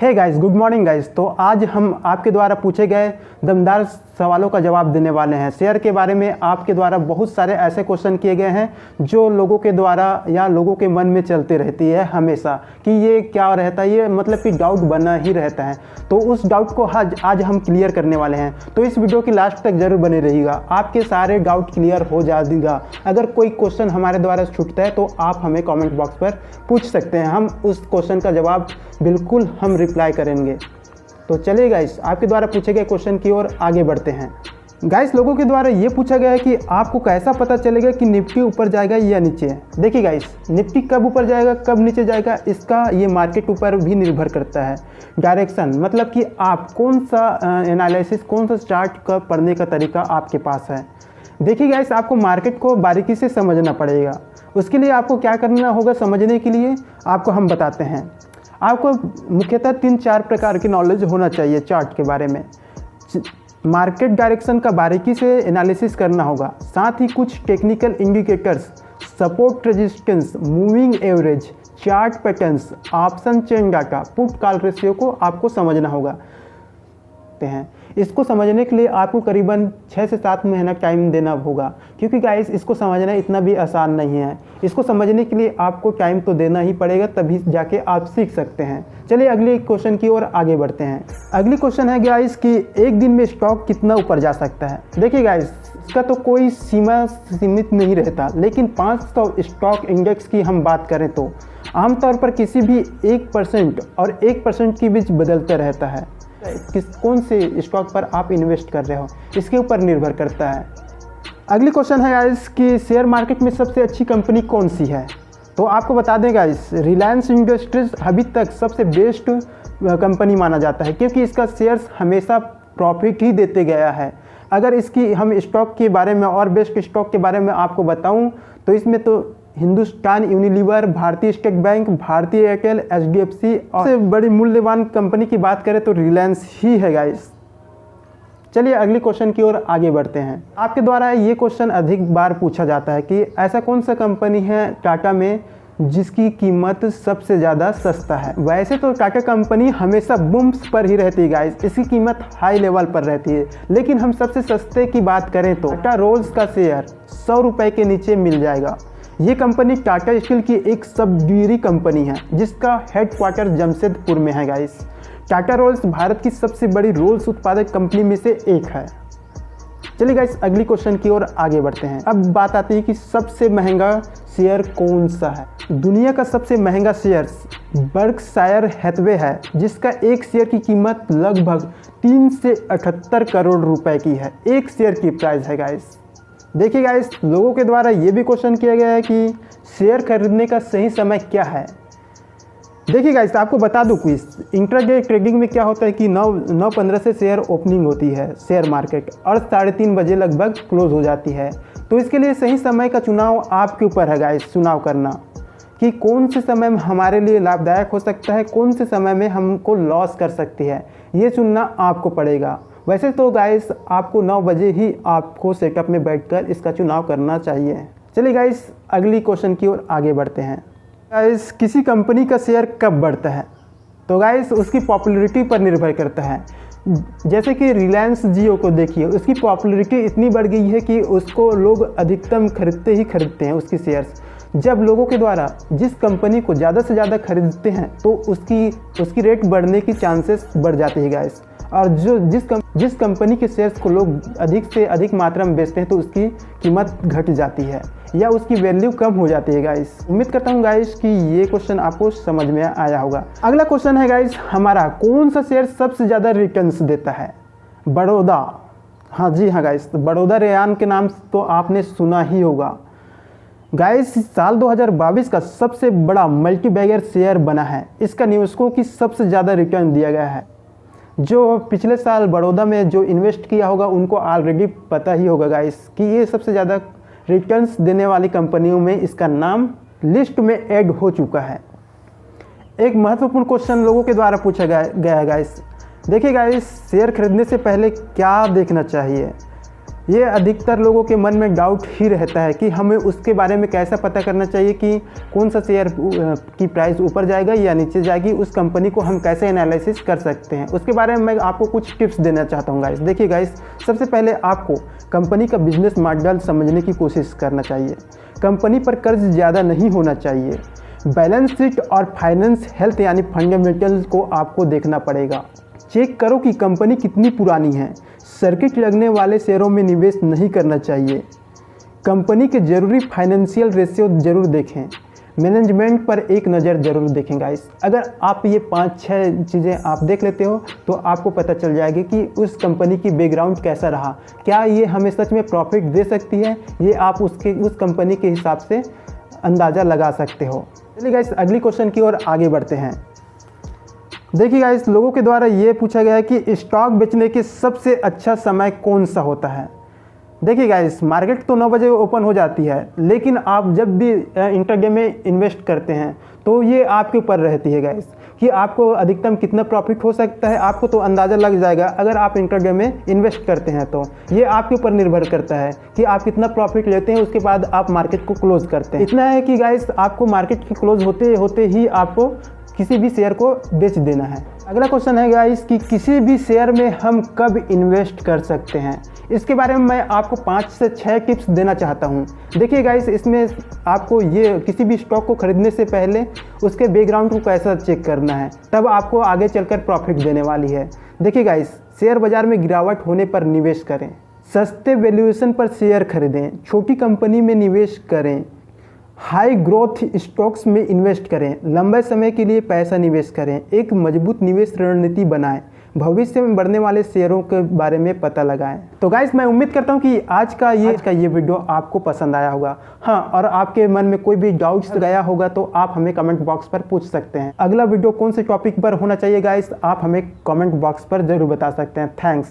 हे guys, good morning guys. तो आज हम आपके द्वारा पूछे गए दमदार सवालों का जवाब देने वाले हैं। शेयर के बारे में आपके द्वारा बहुत सारे ऐसे क्वेश्चन किए गए हैं जो लोगों के द्वारा या लोगों के मन में चलती रहती है हमेशा कि ये क्या रहता है, ये मतलब कि डाउट बना ही रहता है। तो उस डाउट को आज हम क्लियर करने वाले हैं। तो इस वीडियो की लास्ट तक जरूर बने रहिएगा, आपके सारे डाउट क्लियर हो जाएगा। अगर कोई क्वेश्चन हमारे द्वारा छूटता है तो आप हमें कमेंट बॉक्स पर पूछ सकते हैं, हम उस क्वेश्चन का जवाब बिल्कुल हम रिप्लाई करेंगे। तो चलिए गाइस, आपके द्वारा पूछे गए क्वेश्चन की ओर आगे बढ़ते हैं। गाइस, लोगों के द्वारा ये पूछा गया है कि आपको कैसा पता चलेगा कि निफ्टी ऊपर जाएगा या नीचे। देखिए गाइस, निफ्टी कब ऊपर जाएगा कब नीचे जाएगा इसका ये मार्केट ऊपर भी निर्भर करता है। डायरेक्शन मतलब कि आप कौन सा एनालिसिस, कौन सा चार्ट का पढ़ने का तरीका आपके पास है। देखिए गाइस, आपको मार्केट को बारीकी से समझना पड़ेगा। उसके लिए आपको क्या करना होगा, समझने के लिए आपको हम बताते हैं। आपको मुख्यतः 3-4 प्रकार की नॉलेज होना चाहिए चार्ट के बारे में। मार्केट डायरेक्शन का बारीकी से एनालिसिस करना होगा, साथ ही कुछ technical indicators, support resistance, moving average, chart patterns, option chain data, put call ratio को आपको समझना होगा। इसको समझने के लिए आपको करीबन 6 से 7 महीना टाइम देना होगा, क्योंकि गाइस इसको समझना इतना भी आसान नहीं है। इसको समझने के लिए आपको टाइम तो देना ही पड़ेगा, तभी जाके आप सीख सकते हैं। चलिए अगले क्वेश्चन की ओर आगे बढ़ते हैं। अगली क्वेश्चन है गाइस कि एक दिन में स्टॉक कितना ऊपर जा सकता है। देखिए गाइस, इसका तो कोई सीमित नहीं रहता, लेकिन 500 स्टॉक इंडेक्स की हम बात करें तो आमतौर पर किसी भी 1% और 1% के बीच बदलता रहता है। कौन से स्टॉक पर आप इन्वेस्ट कर रहे हो इसके ऊपर निर्भर करता है। अगली क्वेश्चन है गाइस कि शेयर मार्केट में सबसे अच्छी कंपनी कौन सी है। तो आपको बता दें गाइस, रिलायंस इंडस्ट्रीज अभी तक सबसे बेस्ट कंपनी माना जाता है, क्योंकि इसका शेयर्स हमेशा प्रॉफिट ही देते गया है। अगर इसकी हम स्टॉक के बारे में और बेस्ट स्टॉक के बारे में आपको बताऊं तो इसमें तो हिंदुस्तान यूनिलीवर, भारतीय स्टेट बैंक, भारतीय एयरटेल, HDFC और सबसे बड़ी मूल्यवान कंपनी की बात करें तो रिलायंस ही है गाइस। चलिए अगली क्वेश्चन की ओर आगे बढ़ते हैं। आपके द्वारा ये क्वेश्चन अधिक बार पूछा जाता है कि ऐसा कौन सा कंपनी है टाटा में जिसकी कीमत सबसे ज़्यादा सस्ता है। वैसे तो टाटा कंपनी हमेशा बूम्स पर ही रहती है गाइस, इसकी कीमत हाई लेवल पर रहती है। लेकिन हम सबसे सस्ते की बात करें तो टाटा रोल्स का शेयर 100 रुपये के नीचे मिल जाएगा। ये कंपनी टाटा स्टील की एक सब्सिडियरी कंपनी है जिसका हेडक्वार्टर जमशेदपुर में है गाइस। टाटा रोल्स भारत की सबसे बड़ी रोल्स उत्पादक कंपनी में से एक है। चलिए गाइस, अगली क्वेश्चन की ओर आगे बढ़ते हैं। अब बात आती है कि सबसे महंगा शेयर कौन सा है। दुनिया का सबसे महंगा शेयर बर्कशायर हैथवे है, जिसका एक शेयर की कीमत लगभग 3 से 78 करोड़ रुपए की है। एक शेयर की प्राइस है गाइस। देखिए गाइस, लोगों के द्वारा ये भी क्वेश्चन किया गया है कि शेयर खरीदने का सही समय क्या है। देखिए गाइस, आपको बता दूं क्विज, इंट्राडे ट्रेडिंग में क्या होता है कि 9:15 से शेयर ओपनिंग होती है शेयर मार्केट और 3:30 बजे लगभग क्लोज हो जाती है। तो इसके लिए सही समय का चुनाव आपके ऊपर है गाइस, चुनाव करना कि कौन से समय में हमारे लिए लाभदायक हो सकता है, कौन से समय में हमको लॉस कर सकती है, ये चुनना आपको पड़ेगा। वैसे तो गाइस आपको 9 बजे ही आपको सेटअप में बैठकर इसका चुनाव करना चाहिए। चलिए गाइस, अगली क्वेश्चन की ओर आगे बढ़ते हैं। गाइस, किसी कंपनी का शेयर कब बढ़ता है। तो गाइस उसकी पॉपुलैरिटी पर निर्भर करता है। जैसे कि रिलायंस जियो को देखिए, उसकी पॉपुलैरिटी इतनी बढ़ गई है कि उसको लोग अधिकतम खरीदते हैं उसकी शेयर्स। जब लोगों के द्वारा जिस कंपनी को ज़्यादा से ज़्यादा खरीदते हैं तो उसकी रेट बढ़ने की चांसेस बढ़ जाती है गाइस। और जिस कंपनी के शेयर्स को लोग अधिक से अधिक मात्रा में बेचते हैं तो उसकी कीमत घट जाती है या उसकी वैल्यू कम हो जाती है गाइस। उम्मीद करता हूँ गाइस कि ये क्वेश्चन आपको समझ में आया होगा। अगला क्वेश्चन है गाइस हमारा, कौन सा शेयर सबसे ज़्यादा रिटर्न्स देता है। बड़ौदा, हाँ जी हाँ गाइस, बड़ौदा रेयान के नाम तो आपने सुना ही होगा गाइस। साल 2022 का सबसे बड़ा मल्टीबैगर शेयर बना है। इसका निवेशकों की सबसे ज़्यादा रिटर्न दिया गया है। जो पिछले साल बड़ौदा में जो इन्वेस्ट किया होगा उनको ऑलरेडी पता ही होगा गाइस कि ये सबसे ज़्यादा रिटर्न्स देने वाली कंपनियों में इसका नाम लिस्ट में ऐड हो चुका है। एक महत्वपूर्ण क्वेश्चन लोगों के द्वारा पूछा गया है गाइस। देखिए गाइस, शेयर खरीदने से पहले क्या देखना चाहिए। ये अधिकतर लोगों के मन में डाउट ही रहता है कि हमें उसके बारे में कैसा पता करना चाहिए कि कौन सा शेयर की प्राइस ऊपर जाएगा या नीचे जाएगी, उस कंपनी को हम कैसे एनालिसिस कर सकते हैं। उसके बारे में मैं आपको कुछ टिप्स देना चाहता हूँ गाइस। देखिए गाइस, सबसे पहले आपको कंपनी का बिजनेस मॉडल समझने की कोशिश करना चाहिए। कंपनी पर कर्ज ज़्यादा नहीं होना चाहिए। बैलेंस शीट और फाइनेंस हेल्थ यानी फंडामेंटल्स को आपको देखना पड़ेगा। चेक करो कि कंपनी कितनी पुरानी है। सर्किट लगने वाले शेयरों में निवेश नहीं करना चाहिए। कंपनी के जरूरी फाइनेंशियल रेशियो जरूर देखें। मैनेजमेंट पर एक नज़र जरूर देखें गाइस। अगर आप ये 5-6 चीज़ें आप देख लेते हो तो आपको पता चल जाएगी कि उस कंपनी की बैकग्राउंड कैसा रहा, क्या ये हमें सच में प्रॉफिट दे सकती है, ये आप उस कंपनी के हिसाब से अंदाज़ा लगा सकते हो। चलिए गाइस, अगली क्वेश्चन की ओर आगे बढ़ते हैं। देखिए गाइस, लोगों के द्वारा ये पूछा गया है कि स्टॉक बेचने के सबसे अच्छा समय कौन सा होता है। देखिए गाइस, मार्केट तो 9 बजे ओपन हो जाती है, लेकिन आप जब भी इंट्राडे में इन्वेस्ट करते हैं तो ये आपके ऊपर रहती है गाइस कि आपको अधिकतम कितना प्रॉफिट हो सकता है। आपको तो अंदाज़ा लग जाएगा अगर आप इंट्राडे में इन्वेस्ट करते हैं, तो ये आपके ऊपर निर्भर करता है कि आप कितना प्रॉफिट लेते हैं। उसके बाद आप मार्केट को क्लोज करते हैं। इतना है कि गाइस, आपको मार्केट की क्लोज होते होते ही आपको किसी भी शेयर को बेच देना है। अगला क्वेश्चन है गाइस कि किसी भी शेयर में हम कब इन्वेस्ट कर सकते हैं। इसके बारे में मैं आपको 5 से 6 टिप्स देना चाहता हूं। देखिए गाइस, इसमें आपको ये किसी भी स्टॉक को खरीदने से पहले उसके बैकग्राउंड को कैसा चेक करना है, तब आपको आगे चलकर प्रॉफिट देने वाली है। देखिए गाइस, शेयर बाजार में गिरावट होने पर निवेश करें। सस्ते वैल्यूएशन पर शेयर खरीदें। छोटी कंपनी में निवेश करें। हाई ग्रोथ स्टॉक्स में इन्वेस्ट करें। लंबे समय के लिए पैसा निवेश करें। एक मजबूत निवेश रणनीति बनाएं। भविष्य में बढ़ने वाले शेयरों के बारे में पता लगाएं। तो गाइस, मैं उम्मीद करता हूं कि आज का ये वीडियो आपको पसंद आया होगा। हाँ, और आपके मन में कोई भी डाउट्स गया होगा तो आप हमें कमेंट बॉक्स पर पूछ सकते हैं। अगला वीडियो कौन से टॉपिक पर होना चाहिए गाइस, आप हमें कमेंट बॉक्स पर जरूर बता सकते हैं। थैंक्स।